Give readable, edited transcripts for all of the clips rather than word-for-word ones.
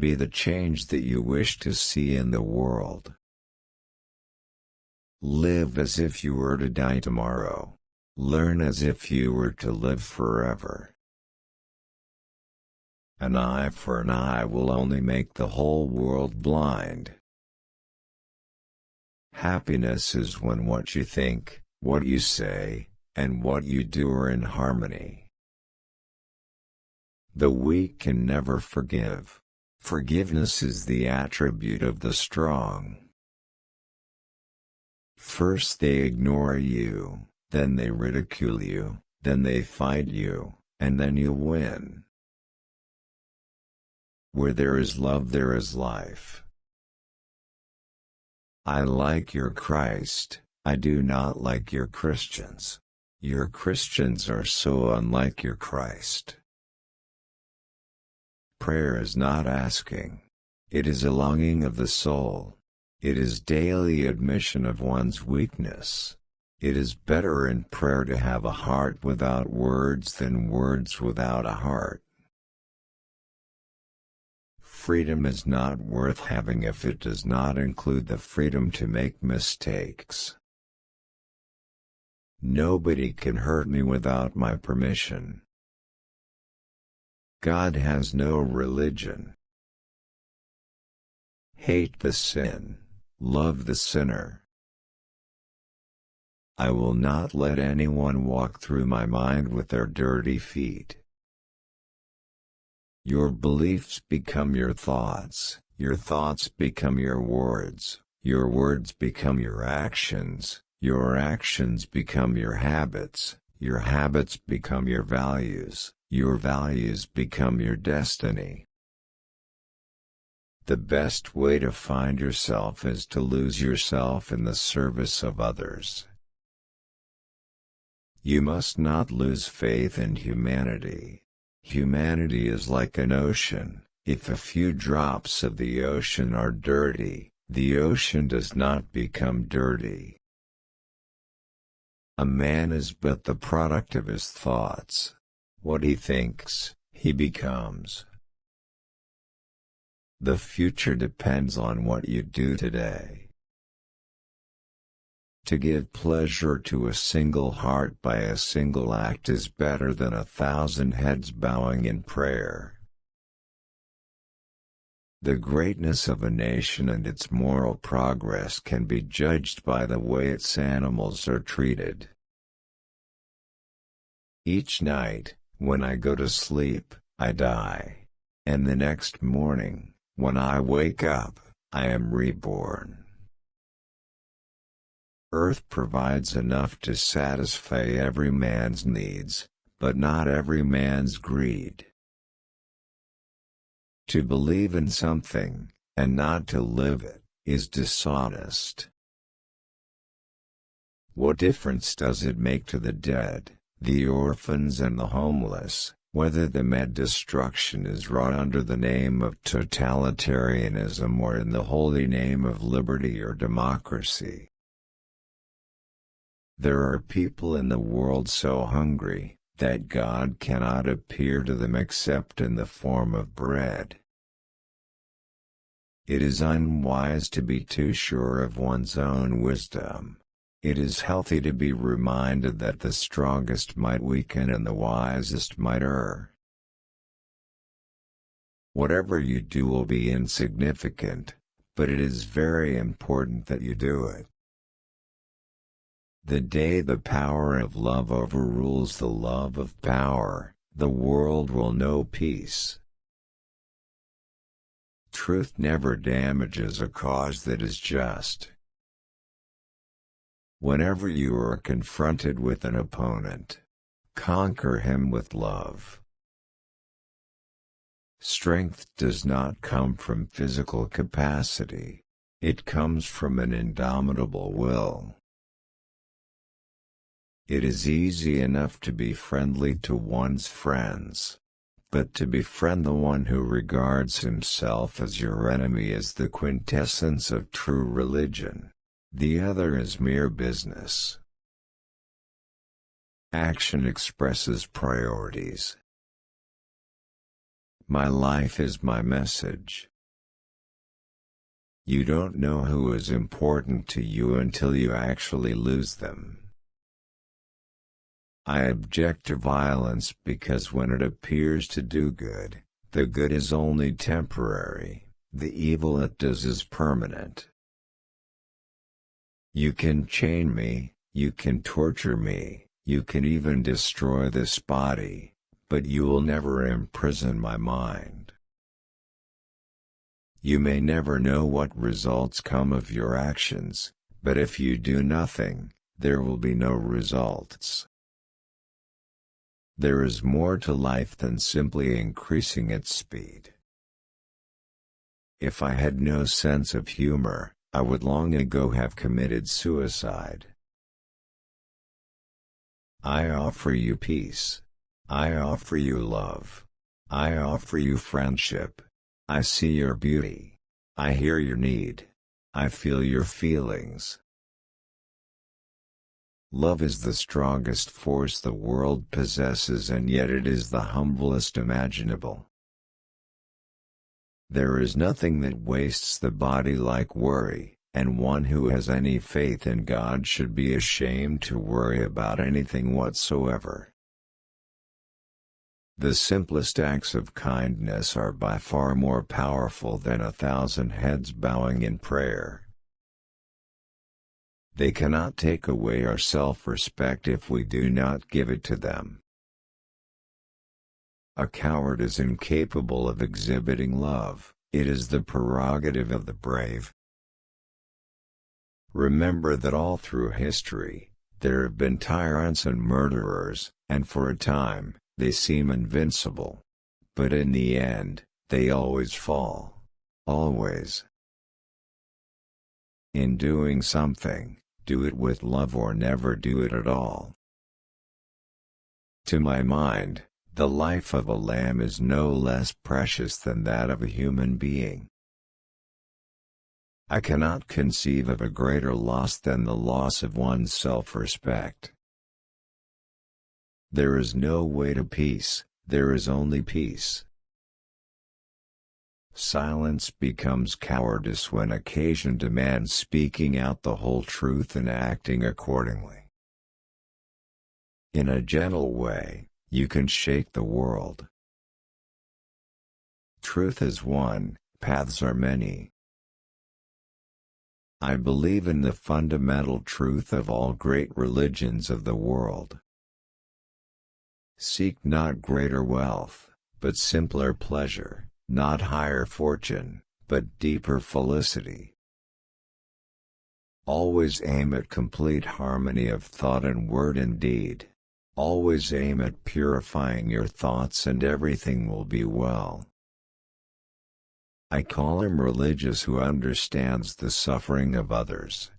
Be the change that you wish to see in the world. Live as if you were to die tomorrow. Learn as if you were to live forever. An eye for an eye will only make the whole world blind. Happiness is when what you think, what you say, and what you do are in harmony. The weak can never forgive. Forgiveness is the attribute of the strong. First they ignore you, then they ridicule you, then they fight you, and then you win. Where there is love there is life. I like your Christ, I do not like your Christians. Your Christians are so unlike your Christ. Prayer is not asking. It is a longing of the soul. It is daily admission of one's weakness. It is better in prayer to have a heart without words than words without a heart. Freedom is not worth having if it does not include the freedom to make mistakes. Nobody can hurt me without my permission. God has no religion. Hate the sin, love the sinner. I will not let anyone walk through my mind with their dirty feet. Your beliefs become your thoughts become your words become your actions become your habits become your values become your destiny. The best way to find yourself is to lose yourself in the service of others. You must not lose faith in humanity. Humanity is like an ocean. If a few drops of the ocean are dirty, the ocean does not become dirty. A man is but the product of his thoughts. What he thinks, he becomes. The future depends on what you do today. To give pleasure to a single heart by a single act is better than 1,000 heads bowing in prayer. The greatness of a nation and its moral progress can be judged by the way its animals are treated. Each night, when I go to sleep, I die. And the next morning, when I wake up, I am reborn. Earth provides enough to satisfy every man's needs, but not every man's greed. To believe in something, and not to live it, is dishonest. What difference does it make to the dead, the orphans and the homeless, whether the mad destruction is wrought under the name of totalitarianism or in the holy name of liberty or democracy? There are people in the world so hungry, that God cannot appear to them except in the form of bread. It is unwise to be too sure of one's own wisdom. It is healthy to be reminded that the strongest might weaken and the wisest might err. Whatever you do will be insignificant, but it is very important that you do it. The day the power of love overrules the love of power, the world will know peace. Truth never damages a cause that is just. Whenever you are confronted with an opponent, conquer him with love. Strength does not come from physical capacity. It comes from an indomitable will. It is easy enough to be friendly to one's friends, but to befriend the one who regards himself as your enemy is the quintessence of true religion. The other is mere business. Action expresses priorities. My life is my message. You don't know who is important to you until you actually lose them. I object to violence because when it appears to do good, the good is only temporary, the evil it does is permanent. You can chain me, you can torture me, you can even destroy this body, but you will never imprison my mind. You may never know what results come of your actions, but if you do nothing, there will be no results. There is more to life than simply increasing its speed. If I had no sense of humor, I would long ago have committed suicide. I offer you peace. I offer you love. I offer you friendship. I see your beauty. I hear your need. I feel your feelings. Love is the strongest force the world possesses, and yet it is the humblest imaginable. There is nothing that wastes the body like worry, and one who has any faith in God should be ashamed to worry about anything whatsoever. The simplest acts of kindness are by far more powerful than 1,000 heads bowing in prayer. They cannot take away our self-respect if we do not give it to them. A coward is incapable of exhibiting love, it is the prerogative of the brave. Remember that all through history, there have been tyrants and murderers, and for a time, they seem invincible. But in the end, they always fall. Always. In doing something, do it with love or never do it at all. To my mind, the life of a lamb is no less precious than that of a human being. I cannot conceive of a greater loss than the loss of one's self-respect. There is no way to peace, there is only peace. Silence becomes cowardice when occasion demands speaking out the whole truth and acting accordingly. In a gentle way, you can shake the world. Truth is one, paths are many. I believe in the fundamental truth of all great religions of the world. Seek not greater wealth, but simpler pleasure, not higher fortune, but deeper felicity. Always aim at complete harmony of thought and word and deed. Always aim at purifying your thoughts and everything will be well. I call him religious who understands the suffering of others.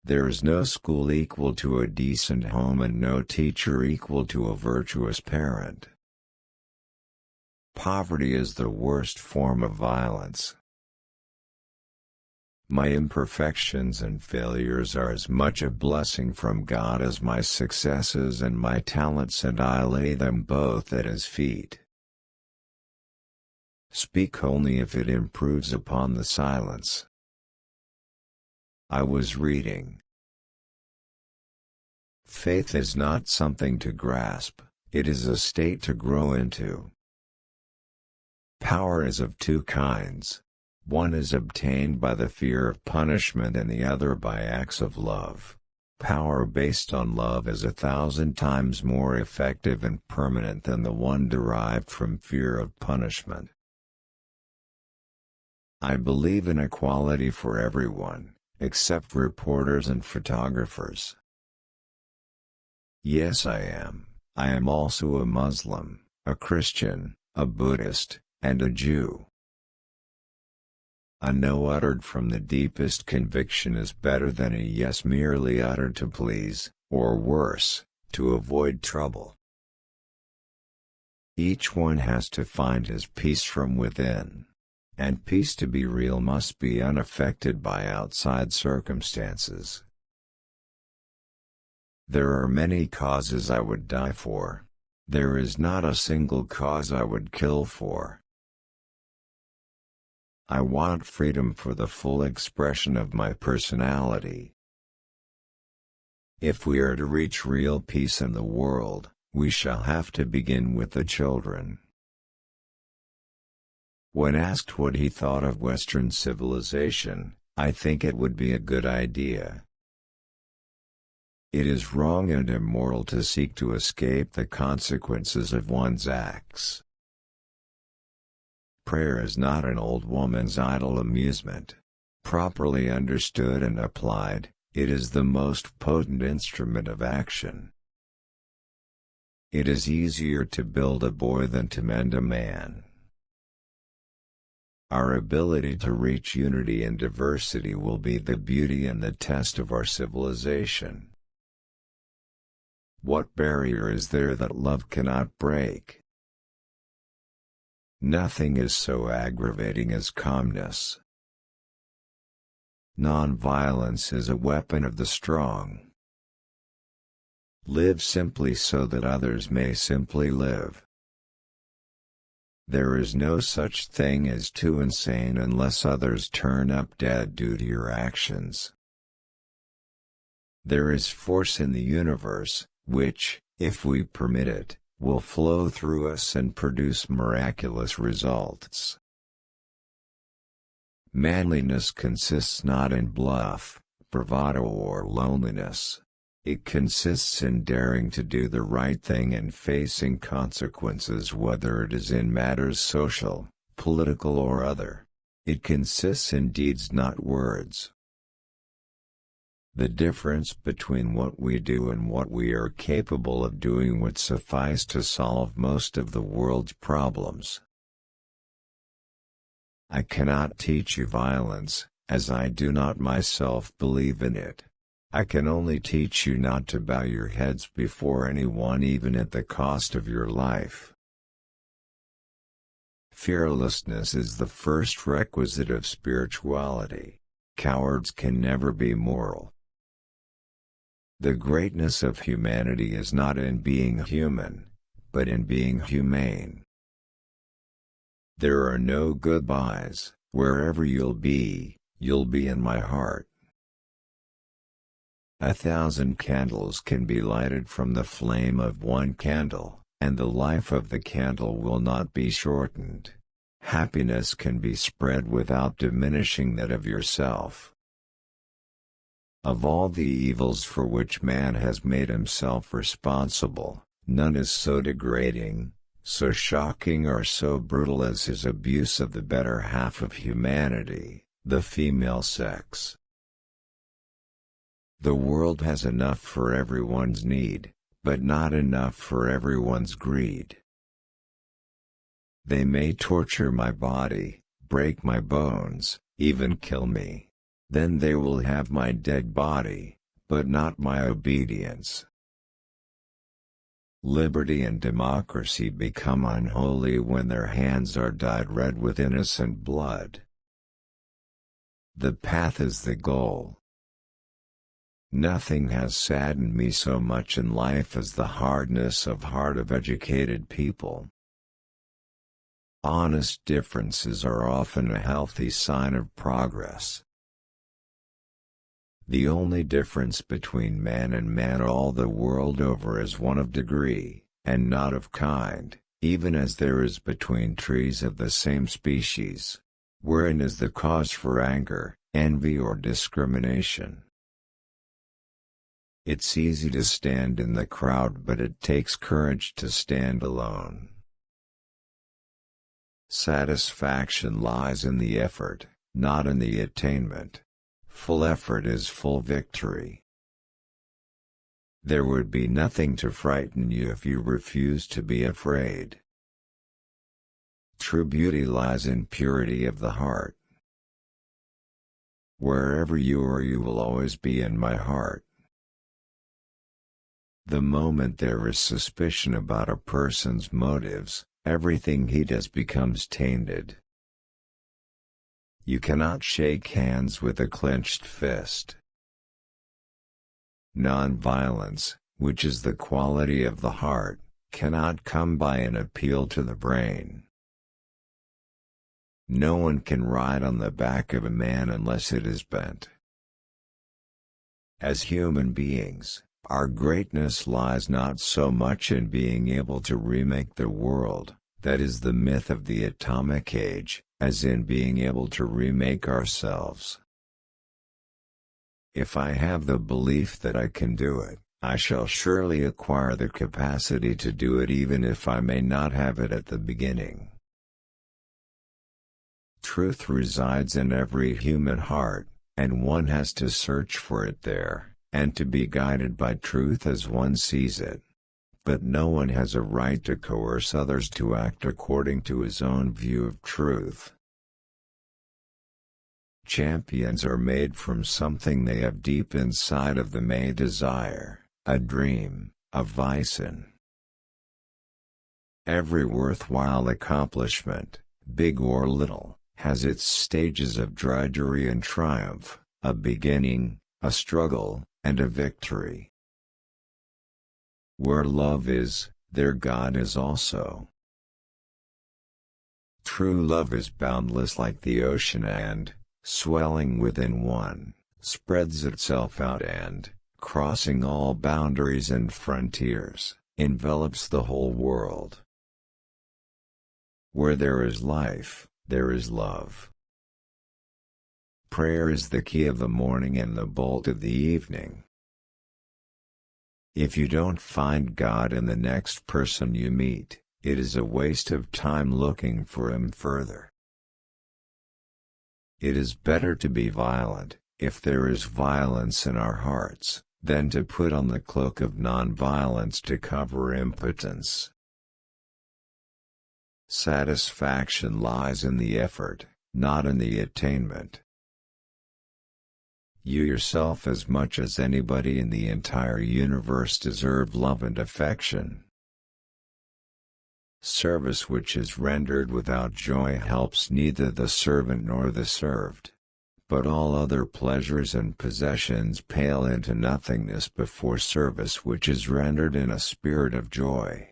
There is no school equal to a decent home and no teacher equal to a virtuous parent. Poverty is the worst form of violence. My imperfections and failures are as much a blessing from God as my successes and my talents, and I lay them both at His feet. Speak only if it improves upon the silence. I was reading. Faith is not something to grasp, it is a state to grow into. Power is of two kinds. One is obtained by the fear of punishment and the other by acts of love. Power based on love is 1,000 times more effective and permanent than the one derived from fear of punishment. I believe in equality for everyone, except reporters and photographers. Yes, I am. I am also a Muslim, a Christian, a Buddhist, and a Jew. A no uttered from the deepest conviction is better than a yes merely uttered to please, or worse, to avoid trouble. Each one has to find his peace from within. And peace to be real must be unaffected by outside circumstances. There are many causes I would die for. There is not a single cause I would kill for. I want freedom for the full expression of my personality. If we are to reach real peace in the world, we shall have to begin with the children. When asked what he thought of Western civilization, I think it would be a good idea. It is wrong and immoral to seek to escape the consequences of one's acts. Prayer is not an old woman's idle amusement. Properly understood and applied, it is the most potent instrument of action. It is easier to build a boy than to mend a man. Our ability to reach unity and diversity will be the beauty and the test of our civilization. What barrier is there that love cannot break? Nothing is so aggravating as calmness. Nonviolence is a weapon of the strong. Live simply so that others may simply live. There is no such thing as too insane unless others turn up dead due to your actions. There is force in the universe, which, if we permit it, will flow through us and produce miraculous results. Manliness consists not in bluff, bravado or loneliness. It consists in daring to do the right thing and facing consequences, whether it is in matters social, political or other. It consists in deeds, not words. The difference between what we do and what we are capable of doing would suffice to solve most of the world's problems. I cannot teach you violence, as I do not myself believe in it. I can only teach you not to bow your heads before anyone, even at the cost of your life. Fearlessness is the first requisite of spirituality. Cowards can never be moral. The greatness of humanity is not in being human, but in being humane. There are no goodbyes. Wherever you'll be in my heart. 1,000 candles can be lighted from the flame of one candle, and the life of the candle will not be shortened. Happiness can be spread without diminishing that of yourself. Of all the evils for which man has made himself responsible, none is so degrading, so shocking or so brutal as his abuse of the better half of humanity, the female sex. The world has enough for everyone's need, but not enough for everyone's greed. They may torture my body, break my bones, even kill me. Then they will have my dead body, but not my obedience. Liberty and democracy become unholy when their hands are dyed red with innocent blood. The path is the goal. Nothing has saddened me so much in life as the hardness of heart of educated people. Honest differences are often a healthy sign of progress. The only difference between man and man all the world over is one of degree, and not of kind, even as there is between trees of the same species. Wherein is the cause for anger, envy or discrimination? It's easy to stand in the crowd, but it takes courage to stand alone. Satisfaction lies in the effort, not in the attainment. Full effort is full victory. There would be nothing to frighten you if you refused to be afraid. True beauty lies in purity of the heart. Wherever you are, you will always be in my heart. The moment there is suspicion about a person's motives, everything he does becomes tainted. You cannot shake hands with a clenched fist. Non-violence, which is the quality of the heart, cannot come by an appeal to the brain. No one can ride on the back of a man unless it is bent. As human beings, our greatness lies not so much in being able to remake the world, that is the myth of the atomic age, as in being able to remake ourselves. If I have the belief that I can do it, I shall surely acquire the capacity to do it even if I may not have it at the beginning. Truth resides in every human heart, and one has to search for it there, and to be guided by truth as one sees it. But no one has a right to coerce others to act according to his own view of truth. Champions are made from something they have deep inside of them: a desire, a dream, a vision. Every worthwhile accomplishment, big or little, has its stages of drudgery and triumph, a beginning, a struggle, and a victory. Where love is, there God is also. True love is boundless like the ocean and, swelling within one, spreads itself out and, crossing all boundaries and frontiers, envelops the whole world. Where there is life, there is love. Prayer is the key of the morning and the bolt of the evening. If you don't find God in the next person you meet, it is a waste of time looking for Him further. It is better to be violent, if there is violence in our hearts, than to put on the cloak of non-violence to cover impotence. Satisfaction lies in the effort, not in the attainment. You yourself, as much as anybody in the entire universe, deserve love and affection. Service which is rendered without joy helps neither the servant nor the served. But all other pleasures and possessions pale into nothingness before service which is rendered in a spirit of joy.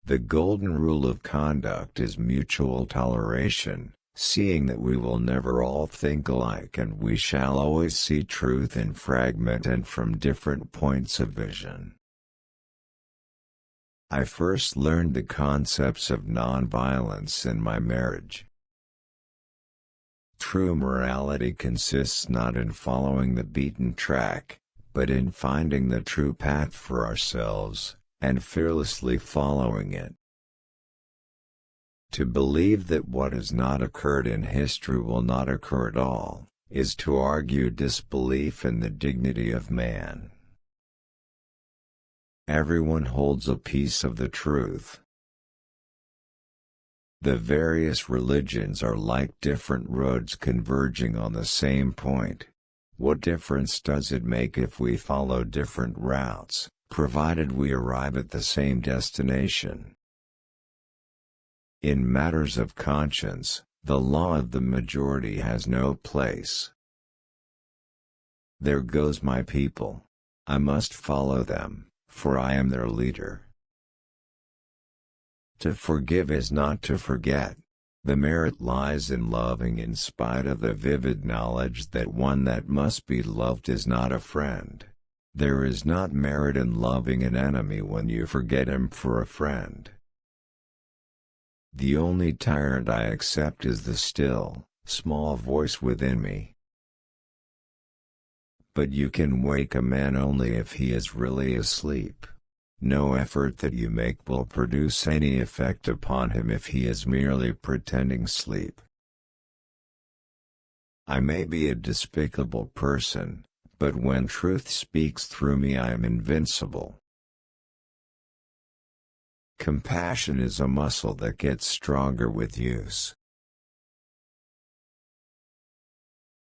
The golden rule of conduct is mutual toleration, seeing that we will never all think alike and we shall always see truth in fragment and from different points of vision. I first learned the concepts of nonviolence in my marriage. True morality consists not in following the beaten track, but in finding the true path for ourselves, and fearlessly following it. To believe that what has not occurred in history will not occur at all, is to argue disbelief in the dignity of man. Everyone holds a piece of the truth. The various religions are like different roads converging on the same point. What difference does it make if we follow different routes, provided we arrive at the same destination? In matters of conscience, the law of the majority has no place. There goes my people. I must follow them, for I am their leader. To forgive is not to forget. The merit lies in loving in spite of the vivid knowledge that one that must be loved is not a friend. There is not merit in loving an enemy when you forget him for a friend. The only tyrant I accept is the still, small voice within me. But you can wake a man only if he is really asleep. No effort that you make will produce any effect upon him if he is merely pretending sleep. I may be a despicable person, but when truth speaks through me I am invincible. Compassion is a muscle that gets stronger with use.